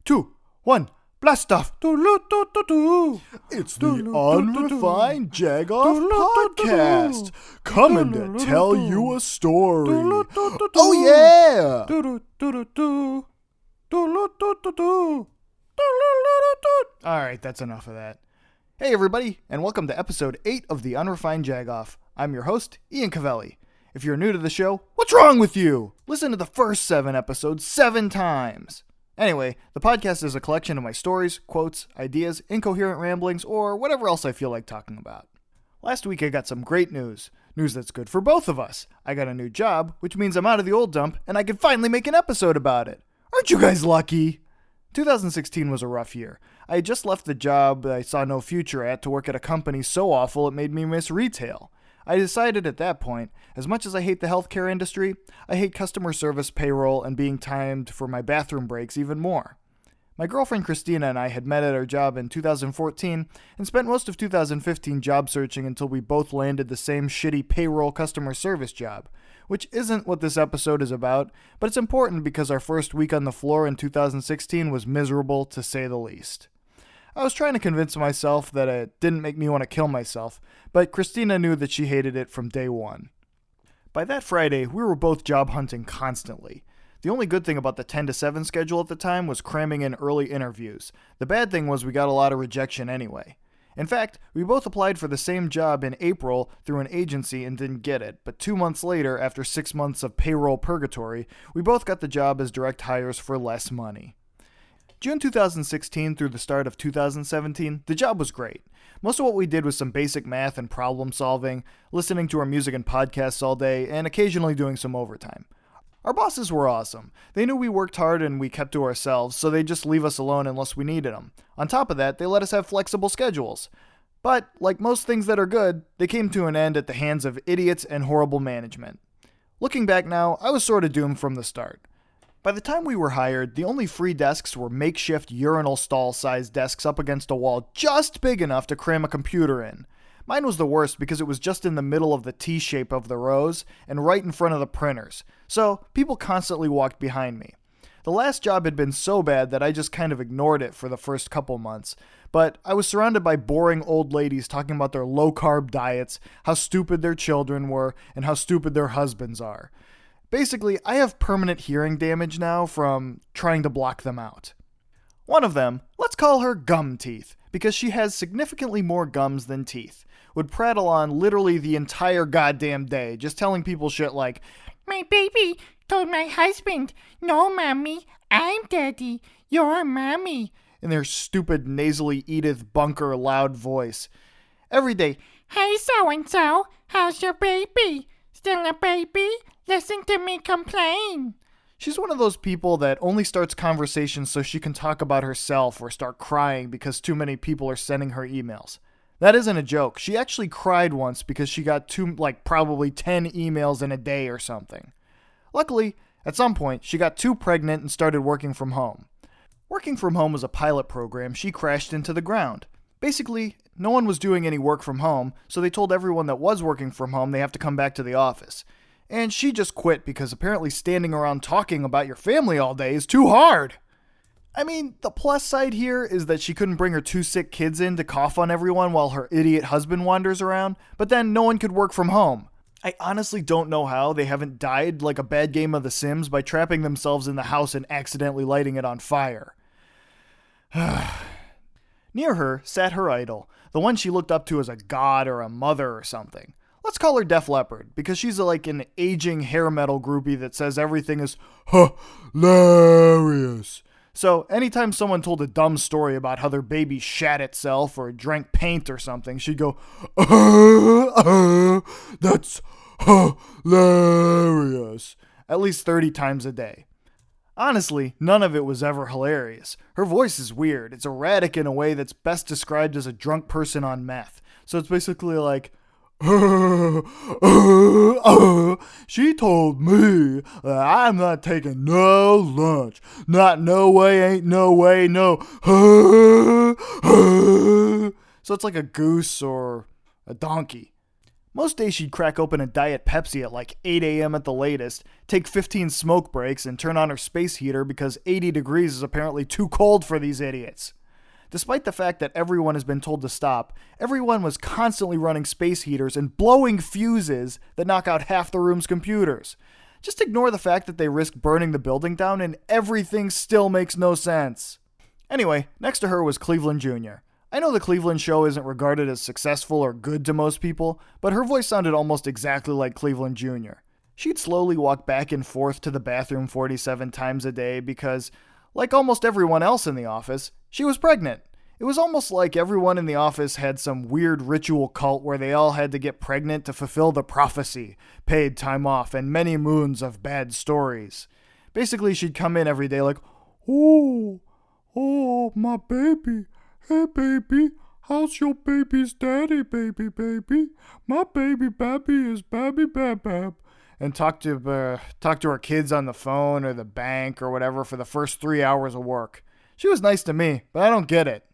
2, 1, blast off. It's the Unrefined Jagoff Podcast, coming to tell you a story. Oh yeah! Alright, that's enough of that. Hey everybody, and welcome to episode 8 of the Unrefined Jagoff. I'm your host, Ian Cavelli. If you're new to the show, what's wrong with you? Listen to the first 7 episodes 7 times. Anyway, the podcast is a collection of my stories, quotes, ideas, incoherent ramblings, or whatever else I feel like talking about. Last week I got some great news. News that's good for both of us. I got a new job, which means I'm out of the old dump, and I can finally make an episode about it. Aren't you guys lucky? 2016 was a rough year. I had just left the job I saw no future at to work at a company so awful it made me miss retail. I decided at that point, as much as I hate the healthcare industry, I hate customer service, payroll, and being timed for my bathroom breaks even more. My girlfriend Christina and I had met at our job in 2014 and spent most of 2015 job searching until we both landed the same shitty payroll customer service job, which isn't what this episode is about, but it's important because our first week on the floor in 2016 was miserable to say the least. I was trying to convince myself that it didn't make me want to kill myself, but Christina knew that she hated it from day one. By that Friday, we were both job hunting constantly. The only good thing about the 10 to 7 schedule at the time was cramming in early interviews. The bad thing was we got a lot of rejection anyway. In fact, we both applied for the same job in April through an agency and didn't get it, but 2 months later, after 6 months of payroll purgatory, we both got the job as direct hires for less money. June 2016 through the start of 2017, the job was great. Most of what we did was some basic math and problem solving, listening to our music and podcasts all day, and occasionally doing some overtime. Our bosses were awesome. They knew we worked hard and we kept to ourselves, so they'd just leave us alone unless we needed them. On top of that, they let us have flexible schedules. But, like most things that are good, they came to an end at the hands of idiots and horrible management. Looking back now, I was sort of doomed from the start. By the time we were hired, the only free desks were makeshift urinal stall-sized desks up against a wall just big enough to cram a computer in. Mine was the worst because it was just in the middle of the T-shape of the rows and right in front of the printers, so people constantly walked behind me. The last job had been so bad that I just kind of ignored it for the first couple months, but I was surrounded by boring old ladies talking about their low-carb diets, how stupid their children were, and how stupid their husbands are. Basically, I have permanent hearing damage now from trying to block them out. One of them, let's call her Gum Teeth, because she has significantly more gums than teeth, would prattle on literally the entire goddamn day, just telling people shit like, "My baby told my husband, 'No, mommy, I'm daddy, you're mommy,'" in their stupid nasally Edith Bunker loud voice. Every day, "Hey, so-and-so, how's your baby? Still a baby? Listen to me complain." She's one of those people that only starts conversations so she can talk about herself or start crying because too many people are sending her emails. That isn't a joke. She actually cried once because she got probably 10 emails in a day or something. Luckily, at some point, she got too pregnant and started working from home. Working from home was a pilot program she crashed into the ground. Basically, no one was doing any work from home, so they told everyone that was working from home they have to come back to the office. And she just quit because apparently standing around talking about your family all day is too hard. I mean, the plus side here is that she couldn't bring her 2 sick kids in to cough on everyone while her idiot husband wanders around, but then no one could work from home. I honestly don't know how they haven't died like a bad game of The Sims by trapping themselves in the house and accidentally lighting it on fire. Near her sat her idol, the one she looked up to as a god or a mother or something. Let's call her Def Leppard, because she's like an aging hair metal groupie that says everything is hilarious. So anytime someone told a dumb story about how their baby shat itself or drank paint or something, she'd go, that's hilarious, at least 30 times a day. Honestly, none of it was ever hilarious. Her voice is weird. It's erratic in a way that's best described as a drunk person on meth. So it's basically like, she told me that I'm not taking no lunch. Not no way, ain't no way, no. So it's like a goose or a donkey. Most days she'd crack open a Diet Pepsi at like 8 a.m. at the latest, take 15 smoke breaks, and turn on her space heater because 80 degrees is apparently too cold for these idiots. Despite the fact that everyone has been told to stop, everyone was constantly running space heaters and blowing fuses that knock out half the room's computers. Just ignore the fact that they risk burning the building down and everything still makes no sense. Anyway, next to her was Cleveland Jr. I know the Cleveland show isn't regarded as successful or good to most people, but her voice sounded almost exactly like Cleveland Jr. She'd slowly walk back and forth to the bathroom 47 times a day because, like almost everyone else in the office, she was pregnant. It was almost like everyone in the office had some weird ritual cult where they all had to get pregnant to fulfill the prophecy, paid time off, and many moons of bad stories. Basically, she'd come in every day like, "Oh, my baby. Hey, baby, how's your baby's daddy, baby? My baby is baby bab." And talk to her kids on the phone or the bank or whatever for the first 3 hours of work. She was nice to me, but I don't get it.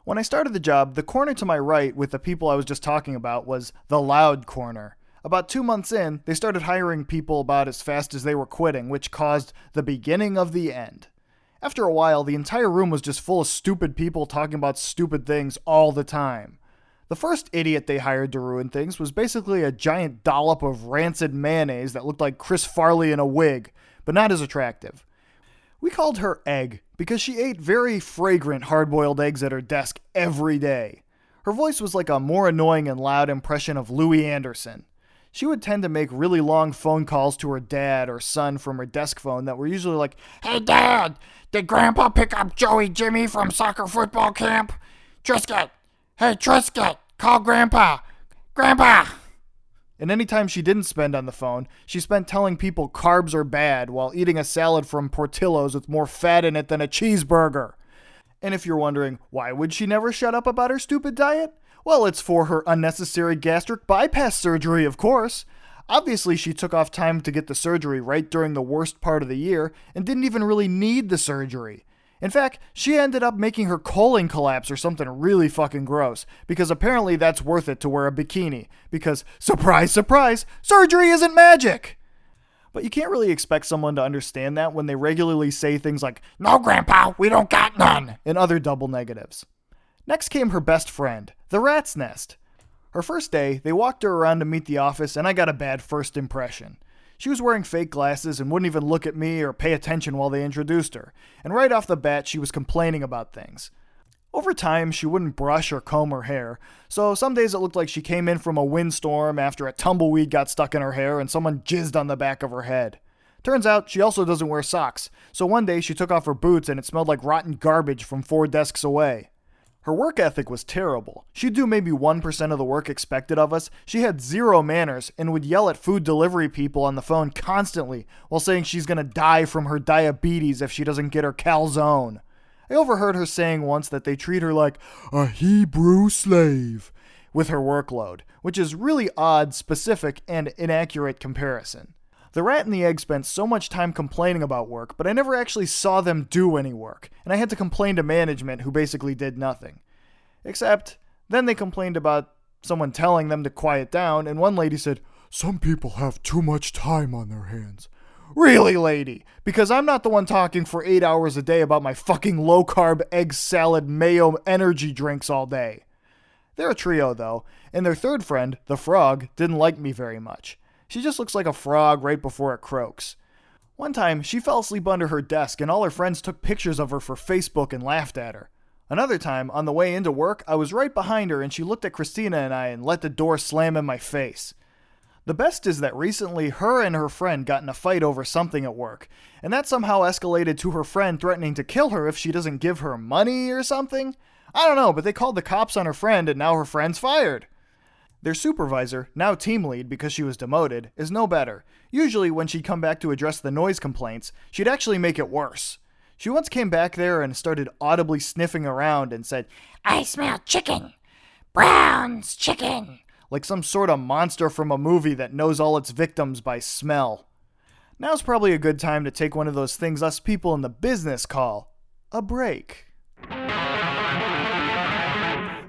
When I started the job, the corner to my right with the people I was just talking about was the loud corner. About 2 months in, they started hiring people about as fast as they were quitting, which caused the beginning of the end. After a while, the entire room was just full of stupid people talking about stupid things all the time. The first idiot they hired to ruin things was basically a giant dollop of rancid mayonnaise that looked like Chris Farley in a wig, but not as attractive. We called her Egg because she ate very fragrant hard-boiled eggs at her desk every day. Her voice was like a more annoying and loud impression of Louis Anderson. She would tend to make really long phone calls to her dad or son from her desk phone that were usually like, "Hey, Dad, did Grandpa pick up Joey Jimmy from soccer football camp? Trisket, hey, Trisket, call Grandpa. Grandpa!" And anytime she didn't spend on the phone, she spent telling people carbs are bad while eating a salad from Portillo's with more fat in it than a cheeseburger. And if you're wondering, why would she never shut up about her stupid diet? Well, it's for her unnecessary gastric bypass surgery, of course. Obviously, she took off time to get the surgery right during the worst part of the year and didn't even really need the surgery. In fact, she ended up making her colon collapse or something really fucking gross, because apparently that's worth it to wear a bikini, because, surprise, surprise, surgery isn't magic! But you can't really expect someone to understand that when they regularly say things like, "No, Grandpa, we don't got none," and other double negatives. Next came her best friend, the rat's nest. Her first day, they walked her around to meet the office, and I got a bad first impression. She was wearing fake glasses and wouldn't even look at me or pay attention while they introduced her, and right off the bat she was complaining about things. Over time, she wouldn't brush or comb her hair, so some days it looked like she came in from a windstorm after a tumbleweed got stuck in her hair and someone jizzed on the back of her head. Turns out she also doesn't wear socks, so one day she took off her boots and it smelled like rotten garbage from 4 desks away. Her work ethic was terrible. She'd do maybe 1% of the work expected of us. She had 0 manners and would yell at food delivery people on the phone constantly while saying she's gonna die from her diabetes if she doesn't get her calzone. I overheard her saying once that they treat her like a Hebrew slave with her workload, which is really odd, specific, and inaccurate comparison. The rat and the egg spent so much time complaining about work, but I never actually saw them do any work, and I had to complain to management, who basically did nothing. Except, then they complained about someone telling them to quiet down, and one lady said, "Some people have too much time on their hands." Really, lady? Because I'm not the one talking for 8 hours a day about my fucking low-carb egg salad mayo energy drinks all day. They're a trio, though, and their third friend, the frog, didn't like me very much. She just looks like a frog right before it croaks. One time, she fell asleep under her desk and all her friends took pictures of her for Facebook and laughed at her. Another time, on the way into work, I was right behind her and she looked at Christina and I and let the door slam in my face. The best is that recently her and her friend got in a fight over something at work, and that somehow escalated to her friend threatening to kill her if she doesn't give her money or something. I don't know, but they called the cops on her friend and now her friend's fired. Their supervisor, now team lead because she was demoted, is no better. Usually when she'd come back to address the noise complaints, she'd actually make it worse. She once came back there and started audibly sniffing around and said, "I smell chicken. Brown's chicken." like some sort of monster from a movie that knows all its victims by smell. Now's probably a good time to take one of those things us people in the business call a break.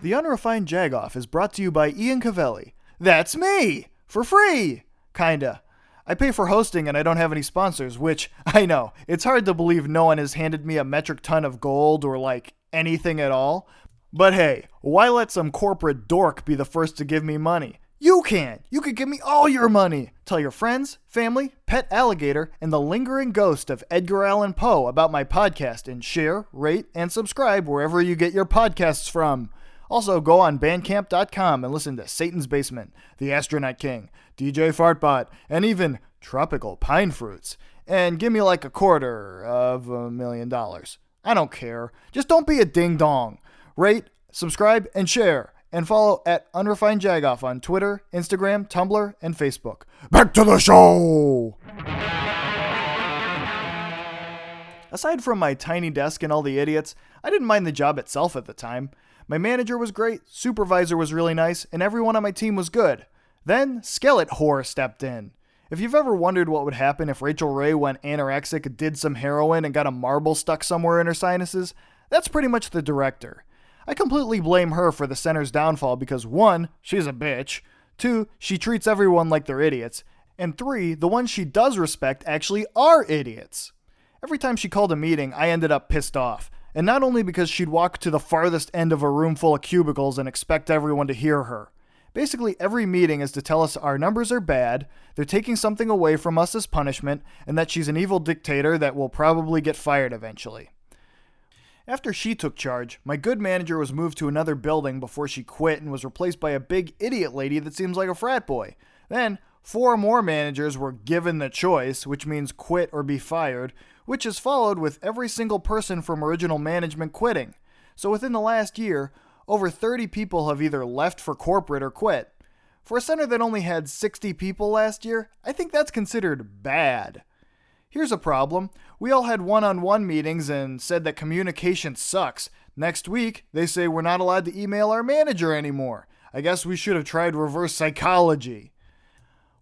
The Unrefined Jagoff is brought to you by Ian Cavelli. That's me! For free! Kinda. I pay for hosting and I don't have any sponsors, which, I know, it's hard to believe no one has handed me a metric ton of gold or like anything at all. But hey, why let some corporate dork be the first to give me money? You can! You could give me all your money! Tell your friends, family, pet alligator, and the lingering ghost of Edgar Allan Poe about my podcast and share, rate, and subscribe wherever you get your podcasts from. Also, go on bandcamp.com and listen to Satan's Basement, The Astronaut King, DJ Fartbot, and even Tropical Pine Fruits. And give me like $250,000. I don't care. Just don't be a ding-dong. Rate, subscribe, and share. And follow at Unrefined Jagoff on Twitter, Instagram, Tumblr, and Facebook. Back to the show! Aside from my tiny desk and all the idiots, I didn't mind the job itself at the time. My manager was great, supervisor was really nice, and everyone on my team was good. Then, Skeleton Whore stepped in. If you've ever wondered what would happen if Rachel Ray went anorexic, did some heroin, and got a marble stuck somewhere in her sinuses, that's pretty much the director. I completely blame her for the center's downfall because 1, she's a bitch, 2, she treats everyone like they're idiots, and 3, the ones she does respect actually are idiots. Every time she called a meeting, I ended up pissed off. And not only because she'd walk to the farthest end of a room full of cubicles and expect everyone to hear her. Basically, every meeting is to tell us our numbers are bad, they're taking something away from us as punishment, and that she's an evil dictator that will probably get fired eventually. After she took charge, my good manager was moved to another building before she quit and was replaced by a big idiot lady that seems like a frat boy. Then, 4 more managers were given the choice, which means quit or be fired, which is followed with every single person from original management quitting. So within the last year, over 30 people have either left for corporate or quit. For a center that only had 60 people last year, I think that's considered bad. Here's a problem. We all had one-on-one meetings and said that communication sucks. Next week, they say we're not allowed to email our manager anymore. I guess we should have tried reverse psychology.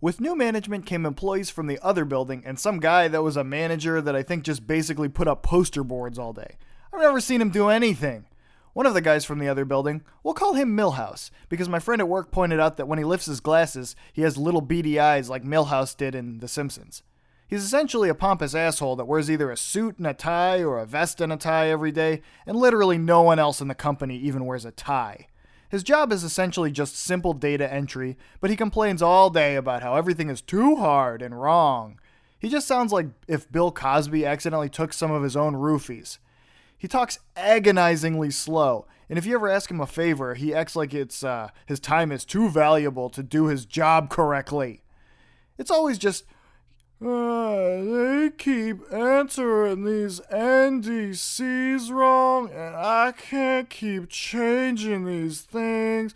With new management came employees from the other building and some guy that was a manager that I think just basically put up poster boards all day. I've never seen him do anything. One of the guys from the other building, we'll call him Milhouse, because my friend at work pointed out that when he lifts his glasses, he has little beady eyes like Milhouse did in The Simpsons. He's essentially a pompous asshole that wears either a suit and a tie or a vest and a tie every day, and literally no one else in the company even wears a tie. His job is essentially just simple data entry, but he complains all day about how everything is too hard and wrong. He just sounds like if Bill Cosby accidentally took some of his own roofies. He talks agonizingly slow, and if you ever ask him a favor, he acts like his time is too valuable to do his job correctly. It's always just, they keep answering these NDCs wrong, and I can't keep changing these things,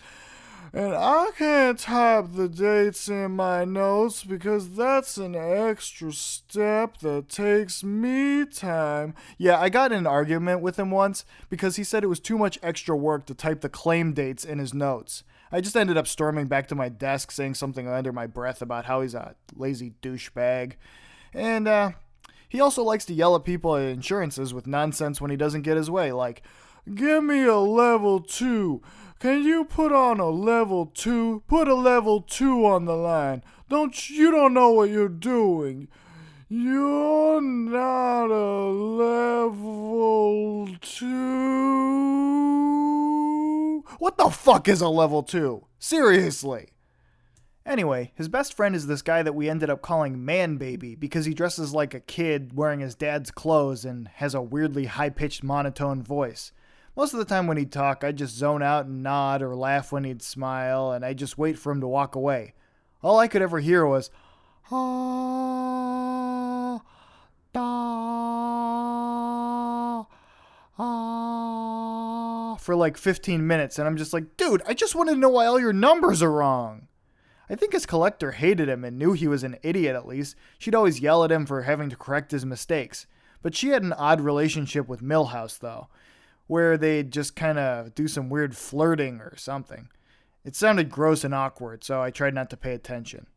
and I can't type the dates in my notes because that's an extra step that takes me time. Yeah, I got in an argument with him once because he said it was too much extra work to type the claim dates in his notes. I just ended up storming back to my desk saying something under my breath about how he's a lazy douchebag. And he also likes to yell at people at insurances with nonsense when he doesn't get his way, like, "Give me a level 2. Can you put on a level 2? Put a level 2 on the line. You don't know what you're doing. You're not a level 2. What the fuck is a level 2? Seriously. Anyway, his best friend is this guy that we ended up calling Man Baby because he dresses like a kid wearing his dad's clothes and has a weirdly high-pitched monotone voice. Most of the time when he'd talk, I'd just zone out and nod or laugh when he'd smile, and I'd just wait for him to walk away. All I could ever hear was, ah, da, ah, for like 15 minutes, and I'm just like, dude, I just wanted to know why all your numbers are wrong. I think his collector hated him and knew he was an idiot at least. She'd always yell at him for having to correct his mistakes. But she had an odd relationship with Milhouse, though, where they'd just kind of do some weird flirting or something. It sounded gross and awkward, so I tried not to pay attention.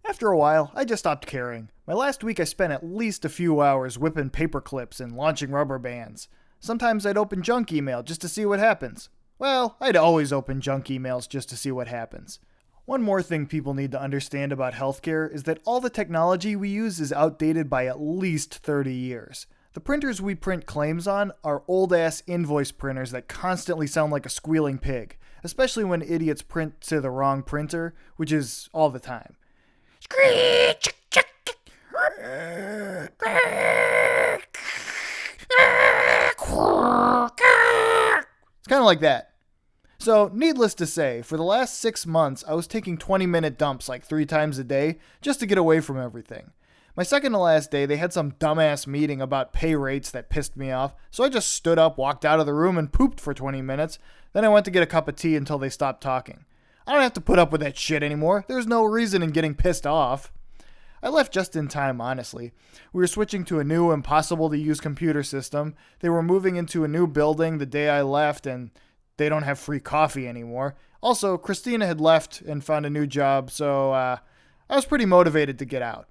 After a while, I just stopped caring. My last week I spent at least a few hours whipping paper clips and launching rubber bands. Sometimes I'd open junk email just to see what happens. Well, I'd always open junk emails just to see what happens. One more thing people need to understand about healthcare is that all the technology we use is outdated by at least 30 years. The printers we print claims on are old-ass invoice printers that constantly sound like a squealing pig, especially when idiots print to the wrong printer, which is all the time. Screech! It's kind of like that. So, needless to say, for the last 6 months, I was taking 20-minute dumps like 3 times a day just to get away from everything. My second to last day, they had some dumbass meeting about pay rates that pissed me off, so I just stood up, walked out of the room, and pooped for 20 minutes. Then I went to get a cup of tea until they stopped talking. I don't have to put up with that shit anymore. There's no reason in getting pissed off. I left just in time, honestly. We were switching to a new, impossible-to-use computer system. They were moving into a new building the day I left, and they don't have free coffee anymore. Also, Christina had left and found a new job, so I was pretty motivated to get out.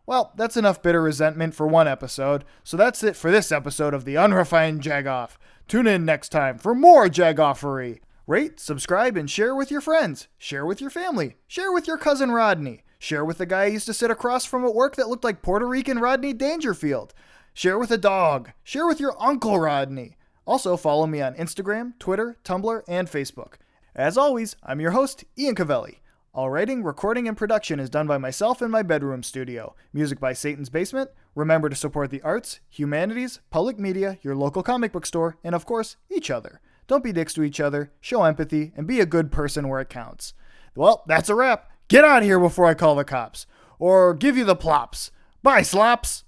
Well, that's enough bitter resentment for one episode, so that's it for this episode of the Unrefined Jagoff. Tune in next time for more Jagoffery. Rate, subscribe, and share with your friends. Share with your family. Share with your cousin Rodney. Share with the guy I used to sit across from at work that looked like Puerto Rican Rodney Dangerfield. Share with a dog. Share with your Uncle Rodney. Also, follow me on Instagram, Twitter, Tumblr, and Facebook. As always, I'm your host, Ian Cavelli. All writing, recording, and production is done by myself in my bedroom studio. Music by Satan's Basement. Remember to support the arts, humanities, public media, your local comic book store, and of course, each other. Don't be dicks to each other, show empathy, and be a good person where it counts. Well, that's a wrap. Get out of here before I call the cops. Or give you the plops. Bye, slops!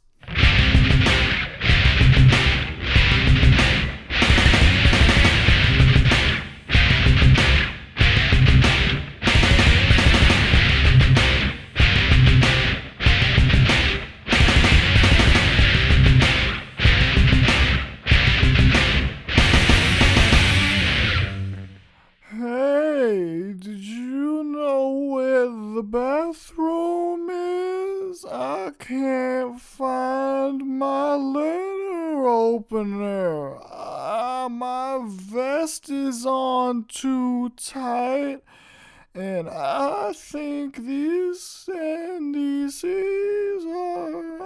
Hey, did you know where the bathroom is? I can't find my letter opener. My vest is on too tight, and I think these NDCs are